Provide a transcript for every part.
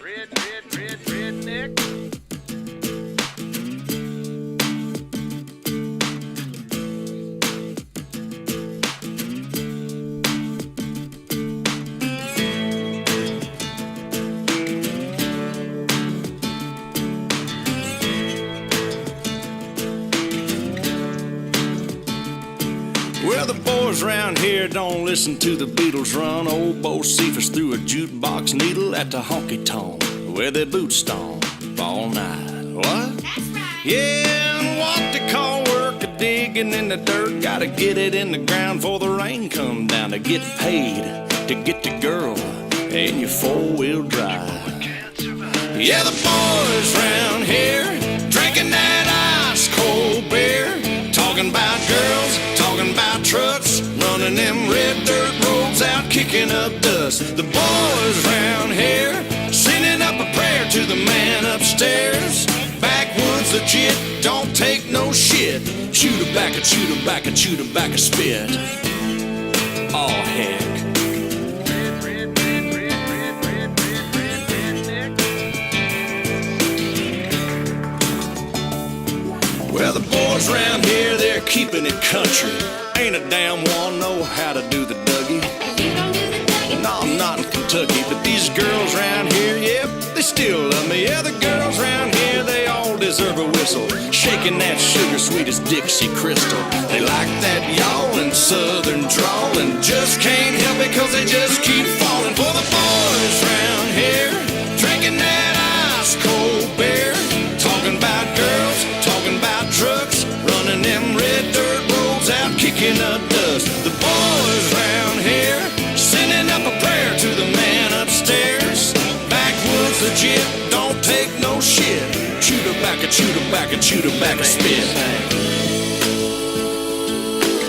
Redneck. Well, the boys around here don't listen to the Beatles run. Old Bo Cephas threw a jukebox needle at the honky-tonk where their boots stomp all night. What? That's right. Yeah, and what they call work a digging in the dirt. Gotta get it in the ground before the rain come down to get paid, to get the girl in your four-wheel drive. Yeah, the boys round here drinking that ice-cold beer, talking about girls, talking about trucks, running them red dirt roads out, kicking up dust. The boys round here sending up a prayer to the man upstairs. Backwoods legit, don't take no shit. Shoot her back, shoot her back, shoot her back a spit. Oh heck. Well, the boys around here, they're keeping it country. Ain't a damn one know how to do the Dougie. You don't do the Dougie. No, I'm not in Kentucky, but these girls around here, yep, they still love me. Yeah, the girls around here, they all deserve a whistle, shaking that sugar sweet as Dixie Crystal. They like that yawling southern drawl and just can't help it 'cause they just keep falling for the boys around here, drinking that ice cold beer, talking about girls, talking about trucks, running them red dirt roads out, kicking up dust. The boys round here sending up a prayer to the man upstairs. Backwoods legit, don't take no shit. Shoot her back and shoot her back and shoot her back a spit.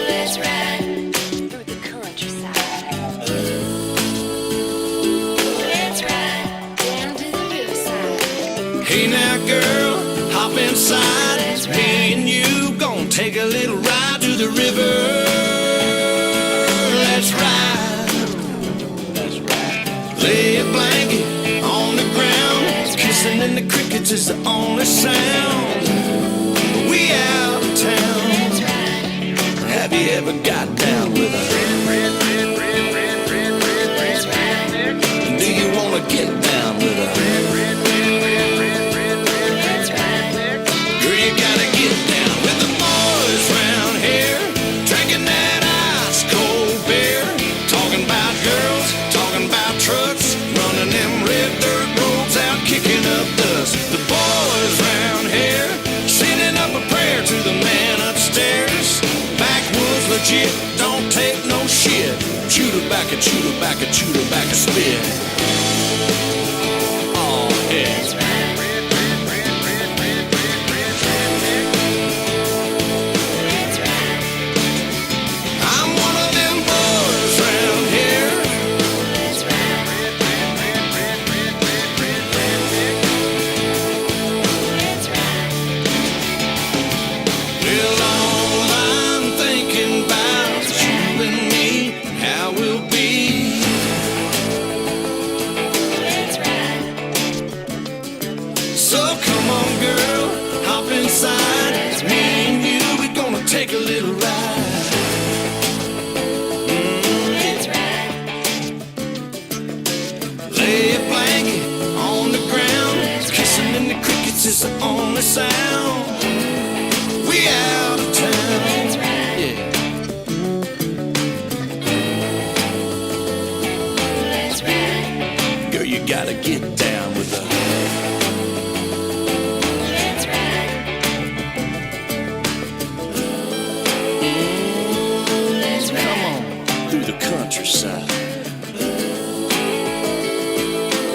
Let's ride through the countryside. Let's ride down to the riverside. Hey now girl, hop inside. Me and you gon' take a little ride to the river. Let's ride. Let's ride. Lay a blanket on the ground. Kissing in the crickets is the only sound. We out of town. Let's ride. Have you ever got down with a Let's ride. Do you wanna get down with a Let's ride. Girl, you gotta get down with the boys round here, drinking that ice cold beer, talking about girls, talking about trucks, running them red dirt roads out, kicking up dust. The boys round here sending up a prayer to the man upstairs. Backwoods legit, don't take no shit. Shoot her back and shoot her back and shoot her back a spit. Oh heck. Let's ride. Let's ride. I'm one of them boys round here. Let's ride. Let's ride. Well, all I'm thinking about is you and me, how we'll be. Let's ride. So come on, girl, hop inside. It's me and you, we're gonna take a little ride. Let's ride. Lay a blanket on the ground. Kissing in the crickets is the only sound. We out of town. Let's ride. Yeah. Let's ride. Girl, you gotta get down with the Let's ride. Let's Come ride. on, through the countryside,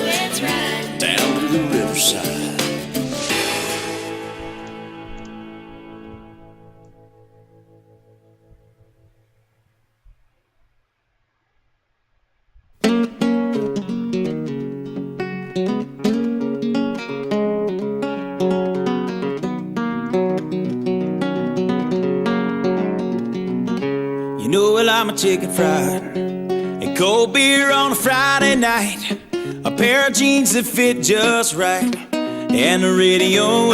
Let's ride. down to the riverside. You know, well, I'm a chicken fried and cold beer on a Friday night. A pair of jeans that fit just right, and the radio.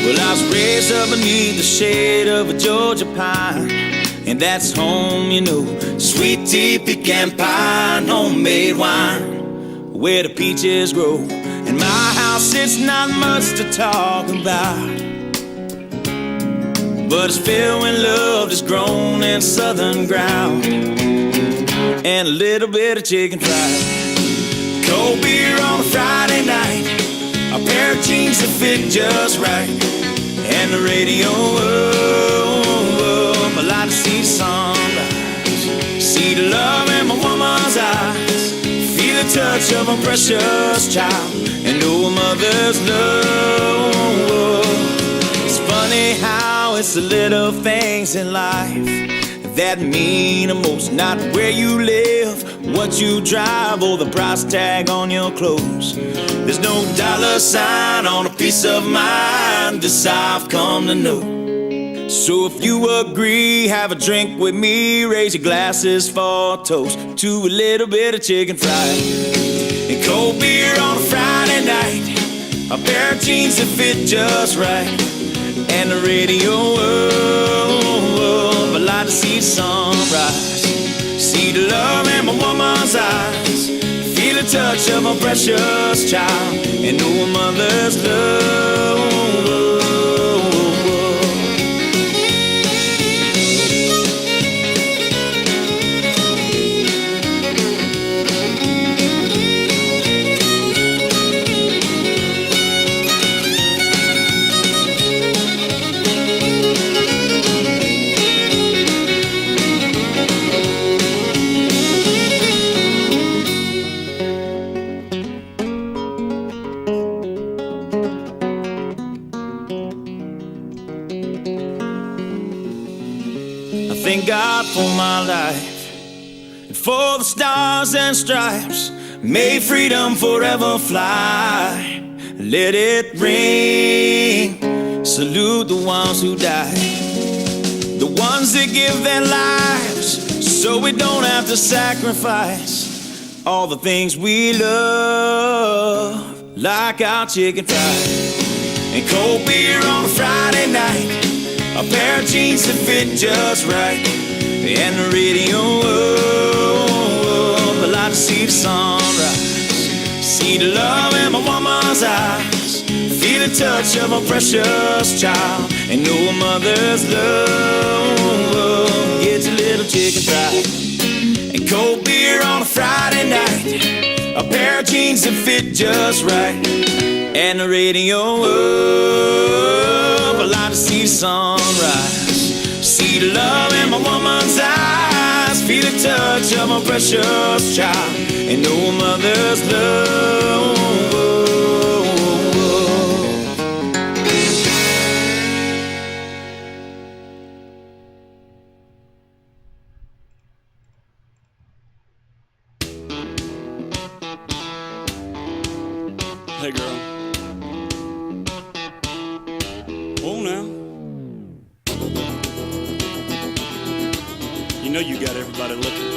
Well, I was raised up beneath the shade of a Georgia pine, and that's home, you know. Sweet tea, pecan pie, and homemade wine, where the peaches grow. In my house, it's not much to talk about, but it's filled when love is grown in southern ground, and a little bit of chicken fried. Cold beer on a Friday night, a pair of jeans that fit just right, and the radio up. I like to see the sunrise, see the love in my woman's eyes, feel the touch of a precious child, and know a mother's love. It's funny how it's the little things in life that mean the most. Not where you live, what you drive, or the price tag on your clothes. There's no dollar sign on a piece of mind, this I've come to know. So if you agree, have a drink with me, raise your glasses for a toast to a little bit of chicken fried and cold beer on a Friday night, a pair of jeans that fit just right, and the radio up. I like to see the sunrise, see the love in my woman's eyes, feel the touch of a precious child, and know a mother's love. Thank God for my life and for the stars and stripes. May freedom forever fly. Let it ring. Salute the ones who died, the ones that give their lives so we don't have to sacrifice all the things we love, like our chicken fried and cold beer on a Friday night, a pair of jeans that fit just right, and the radio up. I like to see the sunrise, see the love in my woman's eyes, feel the touch of a precious child, and know a mother's love. Get your little chicken fried and cold beer on a Friday night, a pair of jeans that fit just right, and the radio up. I like to see the sunrise, see the love in my woman's eyes, feel the touch of a precious child, and know a mother's love. Hey girl. Oh now. You know you got everybody looking.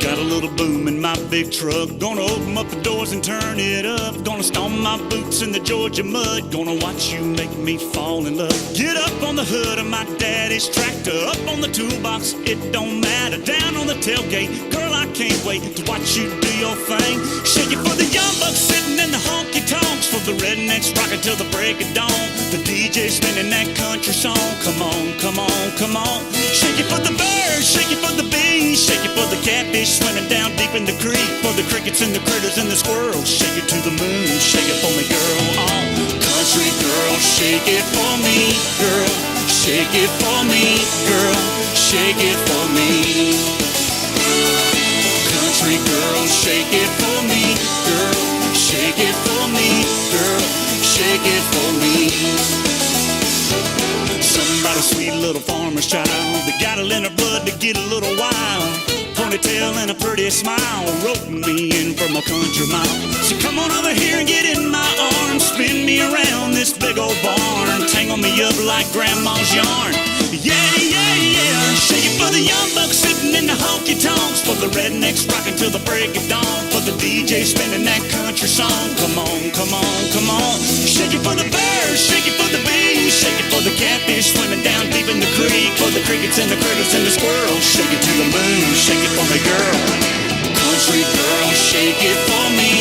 Got a little boom in my big truck, gonna open up the doors and turn it up, gonna stomp my boots in the Georgia mud, gonna watch you make me fall in love. Get up on the hood of my daddy's tractor, up on the toolbox, it don't matter, down on the tailgate, girl I can't wait to watch you do your thing. Shake it for the young bucks sitting in the honky tonks, for the rednecks rocking till the break of dawn, the DJ spinning that country song. Come on, come on, come on. Shake it for the birds, shake it for the bees, shake it for the catfish swimming down deep in the creek, for the crickets and the critters and the squirrels. Shake it to the moon, shake it for me, girl. Oh, country girl, shake it for me, girl. Shake it for me, girl. Shake it for me. Country girl, shake it for me, girl. Shake it for me, girl. Shake it for me. Somebody sweet little farmer's child that got it in her blood to get a little wild. ponytail and a pretty smile, roping me in from a country mile. So come on over here and get in my arms, spin me around this big old barn, tangle me up like grandma's yarn. Yeah, yeah, yeah. Shake it for the young bucks sitting in the honky tonks, for the rednecks rocking till the break of dawn, for the DJ spinning that country song. Come on, come on, come on. Shake it for the bears, shake it for the bees, shake it for the catfish swimming down deep in the creek, for the crickets and the critters and the squirrels. Shake it to the moon, shake it for me, girl. Country girl, shake it for me.